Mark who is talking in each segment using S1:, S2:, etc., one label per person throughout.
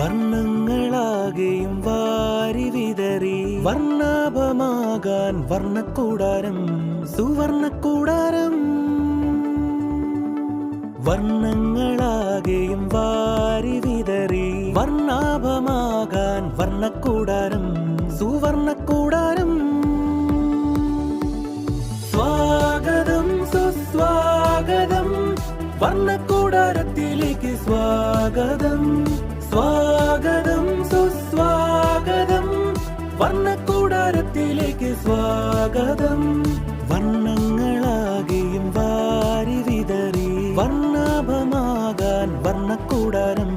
S1: വർണ്ണങ്ങളാകെയും വാരി വിതറി വർണ്ണാഭമാകാൻ വർണ്ണക്കൂടാരം സുവർണ്ണക്കൂടാരം. വർണ്ണങ്ങളാകെയും വാരി വിതറി വർണ്ണാഭമാകാൻ വർണ്ണക്കൂടാരം സുവർണ്ണക്കൂടാരം. സ്വാഗതം സുസ്വാഗതം വർണ്ണക്കൂടാരത്തിലേക്ക് സ്വാഗതം. സ്വാഗതം സുസ്വാഗതം വർണ്ണക്കൂടാരത്തിലേക്ക് സ്വാഗതം. വർണ്ണങ്ങളാകെയും വാരി വിതറി വർണ്ണാഭമാകാൻ വർണ്ണക്കൂടാരം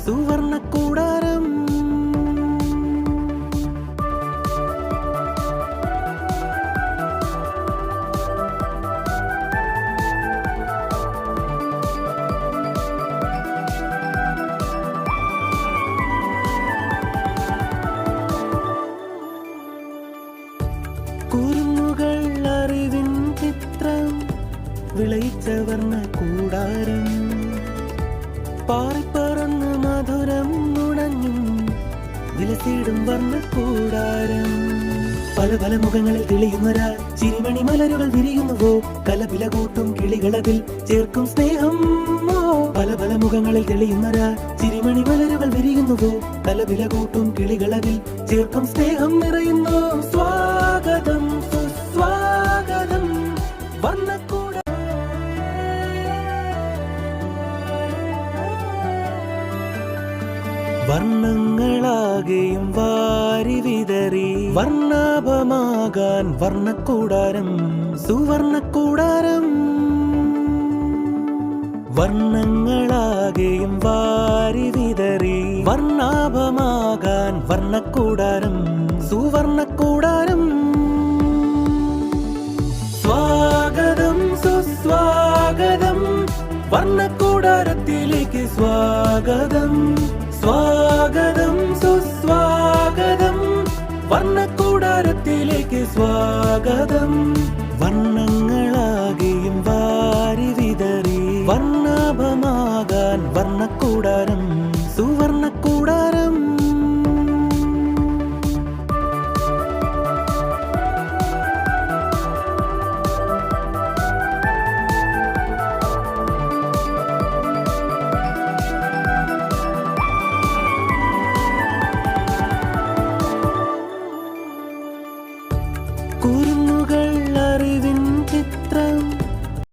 S1: സുവർണ്ണക്കൂടാരം. കുരുന്നുകൾ അറിവിൻ ചിത്രം വിളയിച്ച വർണ്ണക്കൂടാരം. പാറിപ്പറന്ന് മധുരം നുണഞ്ഞും വിലസിടും വർണ്ണക്കൂടാരം. പല പല മുഖങ്ങളിൽ തെളിയുന്നൊരാ ചിരിമണി മലരുകൾ വിരിയുന്നുവോ. കലപില കൂട്ടും കിളികളതിൽ ചേർക്കും സ്നേഹം. പല പല മുഖങ്ങളിൽ തെളിയുന്നൊരാ ചിരിമണി മലരുകൾ വിരിയുന്നുവോ. കലപില കൂട്ടും കിളികളതിൽ ചേർക്കും സ്നേഹം നിറയുന്നു. സ്വാഗതം സുസ്വാഗതം വർണ്ണക്കൂട. വർണ്ണങ്ങളാകെയും വാരി വിതറി വർണ്ണാഭമാകാൻ വർണ്ണക്കൂടാരം സുവർണ്ണക്കൂടാരം. വർണ്ണങ്ങളാകെയും വാരി വിതറി വർണ്ണാഭമാകാൻ വർണ്ണക്കൂടാരം സുവർണ്ണക്കൂടാരം. സ്വാഗതം സുസ്വാഗതം വർണ്ണക്കൂടാരത്തിലേക്ക് സ്വാഗതം. സ്വാഗതം സുസ്വാഗതം വർണ്ണക്കൂടാരത്തിലേക്ക് സ്വാഗതം. വർണ്ണങ്ങളാകെയും വാരി വിതറി വർണ്ണ